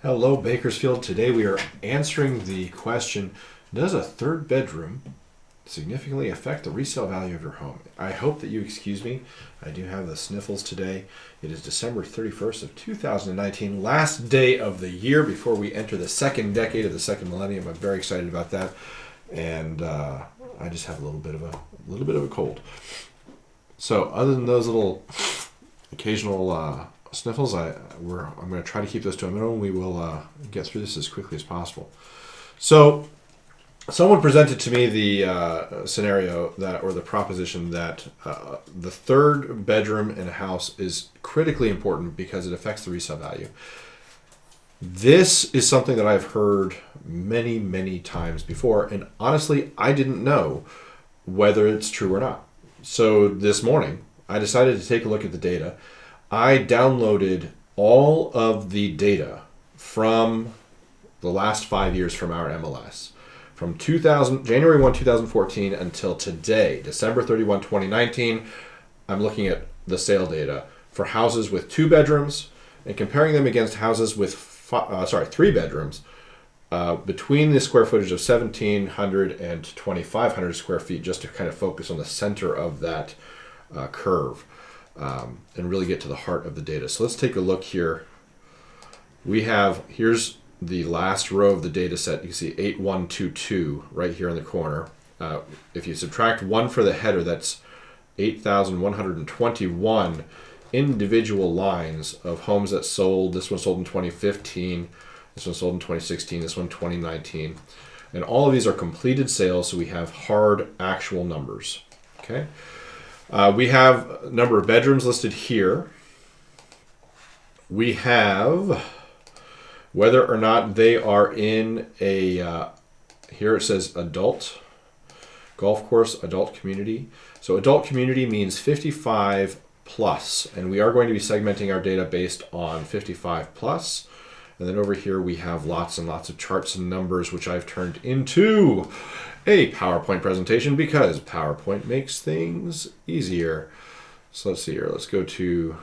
Hello, Bakersfield. Today we are answering the question, does a third bedroom significantly affect the resale value of your home? I hope that you excuse me. I do have the sniffles today. It is December 31st of 2019, last day of the year before we enter the second decade of the second millennium. I'm very excited about that. And I just have a little bit of a cold. So other than those little occasional sniffles, I'm going to try to keep those to a minimum. We will get through this as quickly as possible. So, someone presented to me the scenario or the proposition that the third bedroom in a house is critically important because it affects the resale value. This is something that I've heard many, many times before, and honestly, I didn't know whether it's true or not. So this morning, I decided to take a look at the data. I downloaded all of the data from the last 5 years from our MLS. From January 1, 2014 until today, December 31, 2019, I'm looking at the sale data for houses with 2 bedrooms and comparing them against houses with 3 bedrooms between the square footage of 1,700 and 2,500 square feet, just to kind of focus on the center of that curve. And really get to the heart of the data. So let's take a look here. Here's the last row of the data set. You can see 8122 right here in the corner. If you subtract 1 for the header, that's 8,121 individual lines of homes that sold. This one sold in 2015. This one sold in 2016. This one 2019. And all of these are completed sales, so we have hard actual numbers. Okay. We have a number of bedrooms listed here. We have whether or not they are in a, here it says adult, golf course, adult community. So adult community means 55 plus, and we are going to be segmenting our data based on 55 plus. And then over here we have lots and lots of charts and numbers, which I've turned into a PowerPoint presentation because PowerPoint makes things easier. So let's see here. Let's go to...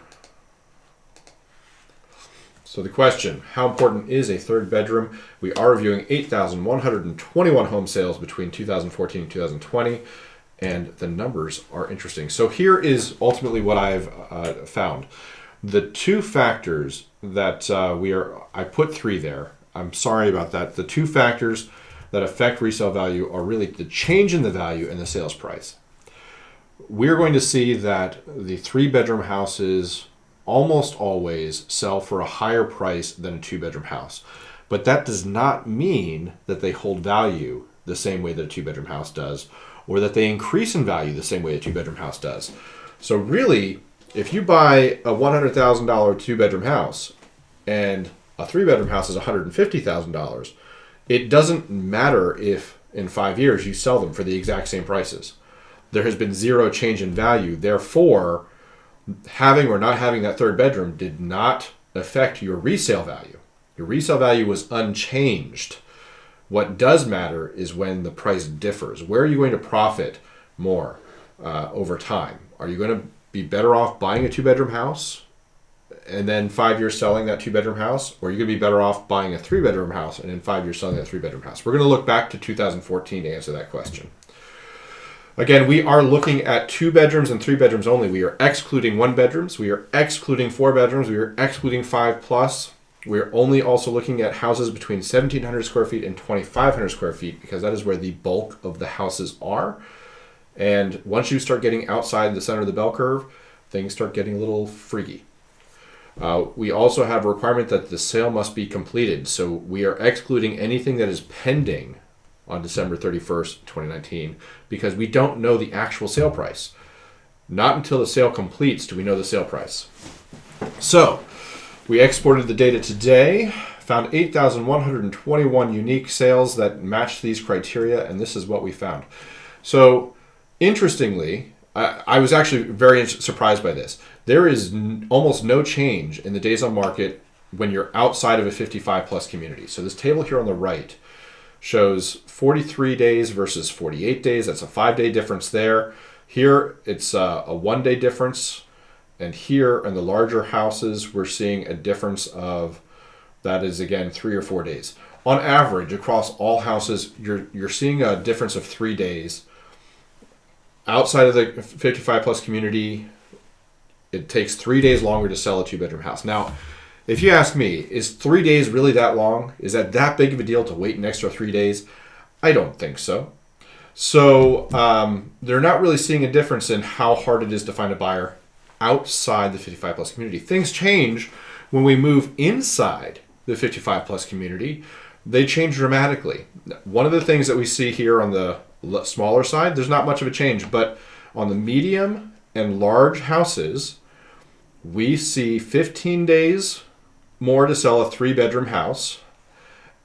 So the question, how important is a third bedroom? We are reviewing 8,121 home sales between 2014 and 2020, and the numbers are interesting. So here is ultimately what I've found. The 2 factors that I put 3 there. I'm sorry about that. The 2 factors that affect resale value are really the change in the value and the sales price. We're going to see that the 3-bedroom houses almost always sell for a higher price than a 2-bedroom house. But that does not mean that they hold value the same way that a 2-bedroom house does, or that they increase in value the same way a 2-bedroom house does. So really, if you buy a $100,000 2-bedroom house and a 3-bedroom house is $150,000, it doesn't matter if in 5 years you sell them for the exact same prices. There has been zero change in value. Therefore, having or not having that third bedroom did not affect your resale value. Your resale value was unchanged. What does matter is when the price differs. Where are you going to profit more over time? Are you going to be better off buying a 2-bedroom house and then 5 years selling that 2-bedroom house, or are you going to be better off buying a 3-bedroom house and in 5 years selling that 3-bedroom house? We're going to look back to 2014 to answer that question. Again, we are looking at 2 bedrooms and 3 bedrooms only. We are excluding 1 bedrooms. We are excluding 4 bedrooms. We are excluding 5 plus. We are only also looking at houses between 1,700 square feet and 2,500 square feet because that is where the bulk of the houses are. And once you start getting outside the center of the bell curve, things start getting a little freaky. We also have a requirement that the sale must be completed. So we are excluding anything that is pending on December 31st, 2019, because we don't know the actual sale price. Not until the sale completes do we know the sale price. So we exported the data today, found 8,121 unique sales that matched these criteria, and this is what we found. So interestingly, I was actually very surprised by this. There is almost no change in the days on market when you're outside of a 55 plus community. So this table here on the right shows 43 days versus 48 days. That's a 5-day difference there. Here it's a 1-day difference. And here in the larger houses, we're seeing a difference of That is, again, 3 or 4 days. On average, across all houses, you're seeing a difference of 3 days. Outside of the 55 plus community, it takes 3 days longer to sell a 2-bedroom house. Now, if you ask me, is 3 days really that long? Is that big of a deal to wait an extra 3 days? I don't think so. So they're not really seeing a difference in how hard it is to find a buyer outside the 55 plus community. Things change when we move inside the 55 plus community. They change dramatically. One of the things that we see here on the smaller side, there's not much of a change, but on the medium and large houses, we see 15 days more to sell a 3-bedroom house.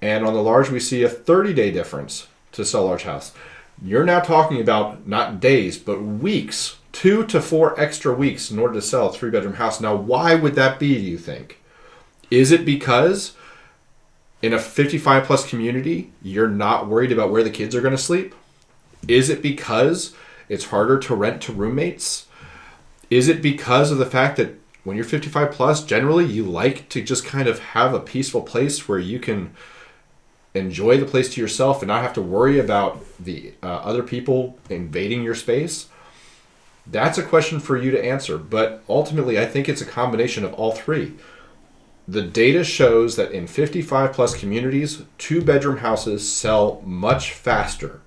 And on the large, we see a 30-day difference to sell a large house. You're now talking about not days, but weeks, 2 to 4 extra weeks in order to sell a 3-bedroom house. Now, why would that be, do you think? Is it because in a 55 plus community, you're not worried about where the kids are going to sleep? Is it because it's harder to rent to roommates? Is it because of the fact that when you're 55 plus, generally you like to just kind of have a peaceful place where you can enjoy the place to yourself and not have to worry about the other people invading your space? That's a question for you to answer. But ultimately, I think it's a combination of all three. The data shows that in 55 plus communities, 2-bedroom houses sell much faster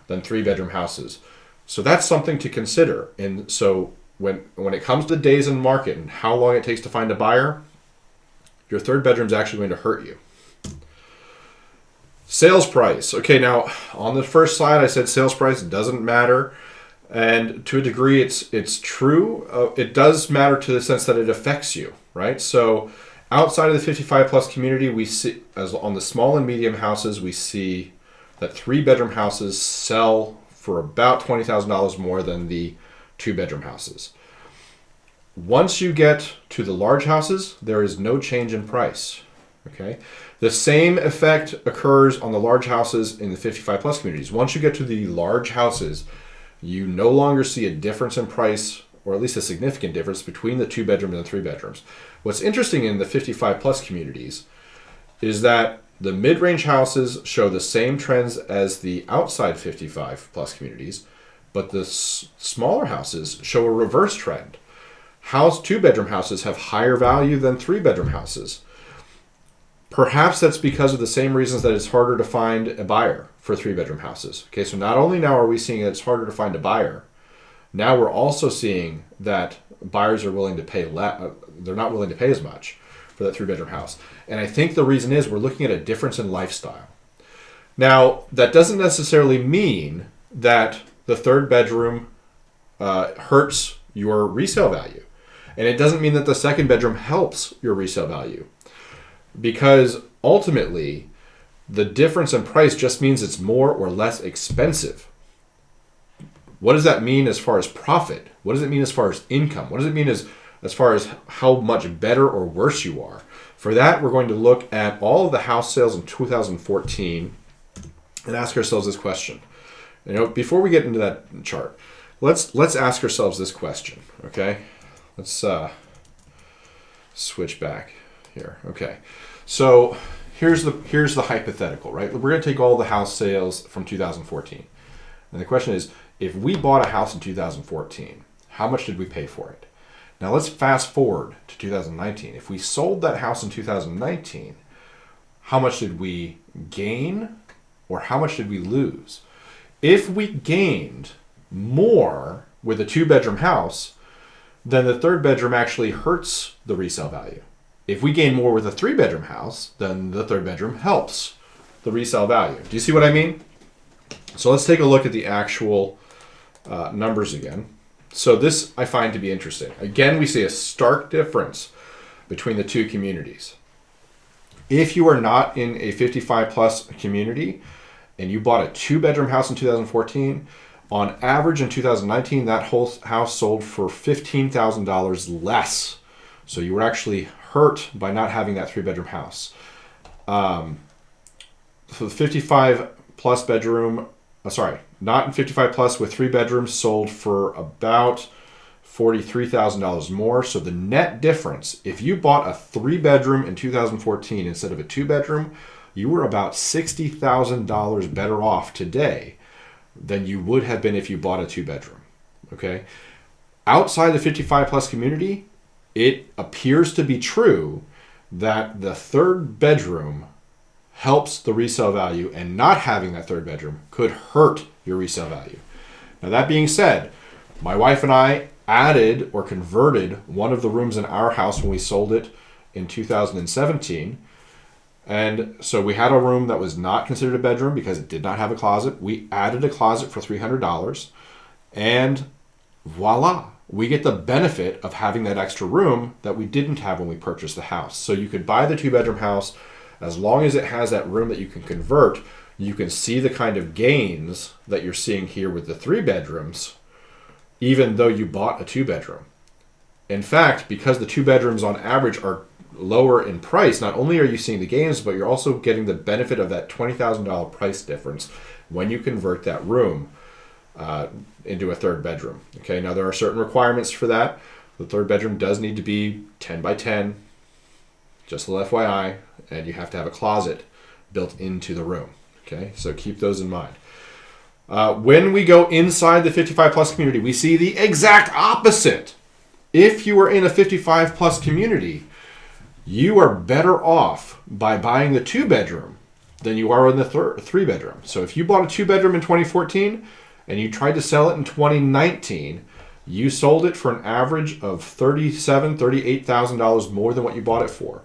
than 3-bedroom houses. So that's something to consider. And so when it comes to days in market and how long it takes to find a buyer, your 3rd bedroom is actually going to hurt you. Sales price. Okay, now on the first slide, I said sales price doesn't matter. And to a degree, it's true. It does matter to the sense that it affects you, right? So outside of the 55 plus community, we see, as on the small and medium houses, we see that 3-bedroom houses sell for about $20,000 more than the 2-bedroom houses. Once you get to the large houses, there is no change in price. Okay, the same effect occurs on the large houses in the 55 plus communities. Once you get to the large houses, you no longer see a difference in price, or at least a significant difference between the 2-bedroom and the 3-bedrooms. What's interesting in the 55 plus communities is that the mid-range houses show the same trends as the outside 55 plus communities, but the smaller houses show a reverse trend. 2-bedroom houses have higher value than 3-bedroom houses. Perhaps that's because of the same reasons that it's harder to find a buyer for 3-bedroom houses. Okay, so not only now are we seeing that it's harder to find a buyer, now we're also seeing that buyers are willing to pay they're not willing to pay as much for that 3-bedroom house. And I think the reason is we're looking at a difference in lifestyle. Now, that doesn't necessarily mean that the 3rd bedroom hurts your resale value. And it doesn't mean that the 2nd bedroom helps your resale value. Because ultimately, the difference in price just means it's more or less expensive. What does that mean as far as profit? What does it mean as far as income? What does it mean as far as how much better or worse you are? For that, we're going to look at all of the house sales in 2014 and ask ourselves this question. Before we get into that chart, let's ask ourselves this question, okay? Let's switch back here. Okay, so here's the hypothetical, right? We're going to take all the house sales from 2014, and the question is, if we bought a house in 2014, how much did we pay for it? Now let's fast forward to 2019. If we sold that house in 2019, how much did we gain, or how much did we lose? If we gained more with a 2-bedroom house, then the 3rd bedroom actually hurts the resale value. If we gain more with a 3-bedroom house, then the 3rd bedroom helps the resale value. Do you see what I mean? So let's take a look at the actual numbers again. So this I find to be interesting. Again, we see a stark difference between the two communities. If you are not in a 55 plus community and you bought a 2-bedroom house in 2014, on average in 2019, that whole house sold for $15,000 less. So you were actually hurt by not having that 3-bedroom house. So the 55 plus bedroom, not in 55 plus with 3 bedrooms, sold for about $43,000 more. So the net difference, if you bought a 3-bedroom in 2014 instead of a 2-bedroom, you were about $60,000 better off today than you would have been if you bought a 2-bedroom. Okay? Outside the 55 plus community, it appears to be true that the 3rd bedroom helps the resale value, and not having that 3rd bedroom could hurt your resale value. Now, that being said, my wife and I added or converted one of the rooms in our house when we sold it in 2017. And so we had a room that was not considered a bedroom because it did not have a closet. We added a closet for $300, and voila, we get the benefit of having that extra room that we didn't have when we purchased the house. So you could buy the 2-bedroom house as long as it has that room that you can convert. You can see the kind of gains that you're seeing here with the 3 bedrooms, even though you bought a 2-bedroom. In fact, because the 2 bedrooms on average are lower in price, not only are you seeing the gains, but you're also getting the benefit of that $20,000 price difference when you convert that room into a 3rd bedroom. Okay, now there are certain requirements for that. The 3rd bedroom does need to be 10 by 10, just a little FYI, and you have to have a closet built into the room. Okay, so keep those in mind. When we go inside the 55 plus community, we see the exact opposite. If you are in a 55 plus community, you are better off by buying the 2-bedroom than you are in the 3-bedroom. So if you bought a 2-bedroom in 2014 and you tried to sell it in 2019, you sold it for an average of $37,000, $38,000 more than what you bought it for.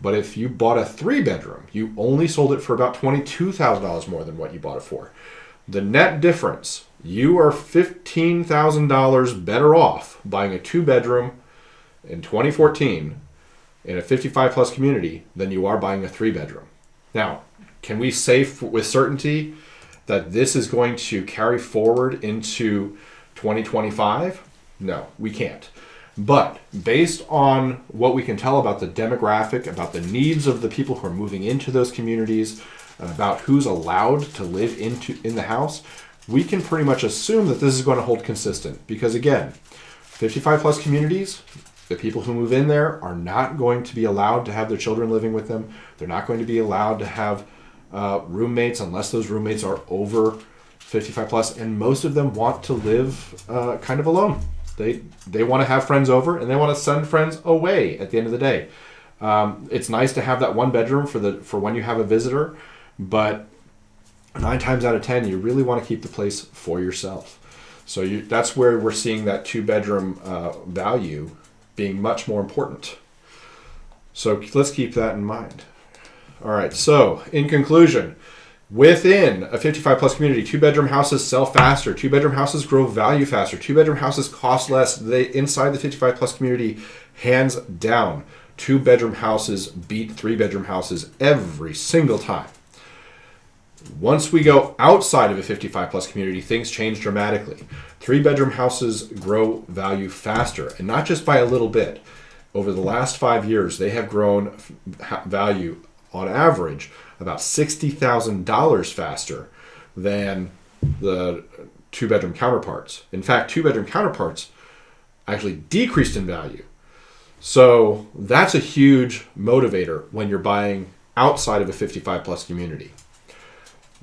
But if you bought a 3-bedroom, you only sold it for about $22,000 more than what you bought it for. The net difference, you are $15,000 better off buying a 2-bedroom in 2014 in a 55 plus community than you are buying a 3-bedroom. Now, can we say with certainty that this is going to carry forward into 2025? No, we can't. But based on what we can tell about the demographic, about the needs of the people who are moving into those communities, about who's allowed to live in the house, we can pretty much assume that this is going to hold consistent. Because again, 55 plus communities, the people who move in there are not going to be allowed to have their children living with them. They're not going to be allowed to have roommates unless those roommates are over 55 plus, and most of them want to live kind of alone. They want to have friends over, and they want to send friends away at the end of the day. It's nice to have that 1-bedroom for when you have a visitor, but 9 times out of 10, you really want to keep the place for yourself. So that's where we're seeing that 2-bedroom value being much more important. So let's keep that in mind. All right, so in conclusion, within a 55 plus community, 2-bedroom houses sell faster, 2-bedroom houses grow value faster, 2-bedroom houses cost less. Inside the 55 plus community, hands down, 2-bedroom houses beat 3-bedroom houses every single time. Once we go outside of a 55 plus community, things change dramatically. 3-bedroom houses grow value faster, and not just by a little bit. Over the last 5 years, they have grown value on average about $60,000 faster than the 2-bedroom counterparts. In fact, 2-bedroom counterparts actually decreased in value. So that's a huge motivator when you're buying outside of a 55 plus community.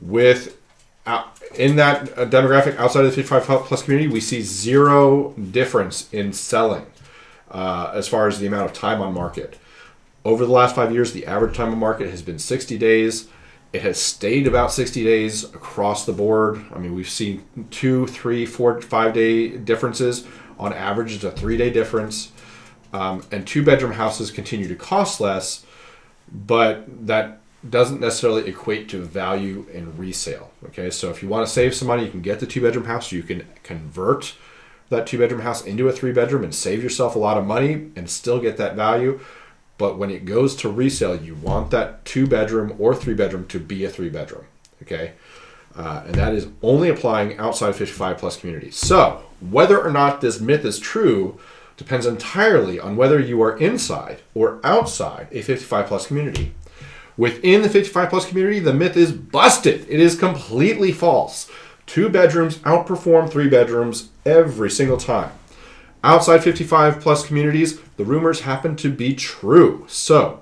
In that demographic outside of the 55 plus community, we see zero difference in selling as far as the amount of time on market. Over the last 5 years, the average time on market has been 60 days. It has stayed about 60 days across the board. I mean, we've seen 2, 3, 4, 5 day differences. On average, it's a 3-day difference. And 2-bedroom houses continue to cost less, but that doesn't necessarily equate to value in resale. Okay, so if you want to save some money, you can get the 2-bedroom house. You can convert that 2-bedroom house into a 3-bedroom and save yourself a lot of money and still get that value. But when it goes to resale, you want that 2-bedroom or 3-bedroom to be a 3-bedroom. Okay, and that is only applying outside 55 plus communities. So whether or not this myth is true depends entirely on whether you are inside or outside a 55 plus community. Within the 55 plus community, the myth is busted. It is completely false. 2 bedrooms outperform 3 bedrooms every single time. Outside 55 plus communities, the rumors happen to be true. So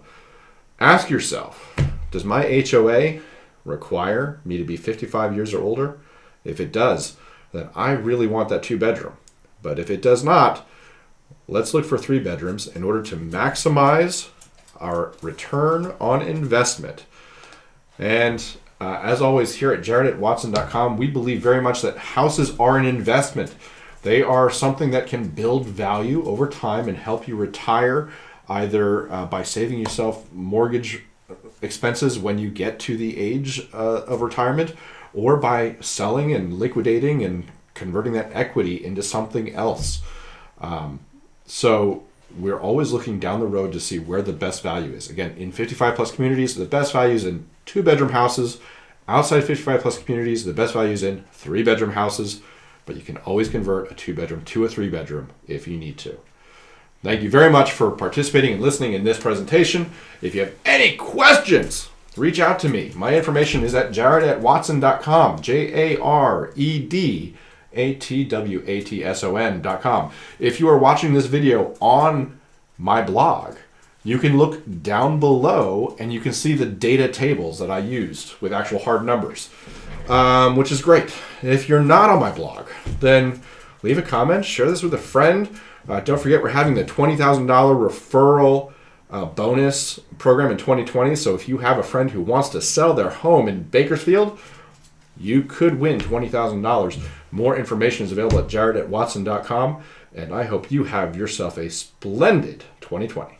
ask yourself, does my HOA require me to be 55 years or older? If it does, then I really want that 2-bedroom. But if it does not, let's look for 3 bedrooms in order to maximize our return on investment. And as always, here at jared@watson.com, we believe very much that houses are an investment. They are something that can build value over time and help you retire, either by saving yourself mortgage expenses when you get to the age of retirement, or by selling and liquidating and converting that equity into something else. So we're always looking down the road to see where the best value is. Again, in 55 plus communities, the best value is in 2-bedroom houses. Outside 55 plus communities, the best value is in 3-bedroom houses. But you can always convert a 2-bedroom to a 3-bedroom if you need to. Thank you very much for participating and listening in this presentation. If you have any questions, reach out to me. My information is at jared@watson.com, jaredatwatson.com. If you are watching this video on my blog, you can look down below and you can see the data tables that I used with actual hard numbers. Which is great. If you're not on my blog, then leave a comment, share this with a friend. Don't forget, we're having the $20,000 referral bonus program in 2020. So if you have a friend who wants to sell their home in Bakersfield, you could win $20,000. More information is available at jared@watson.com. And I hope you have yourself a splendid 2020.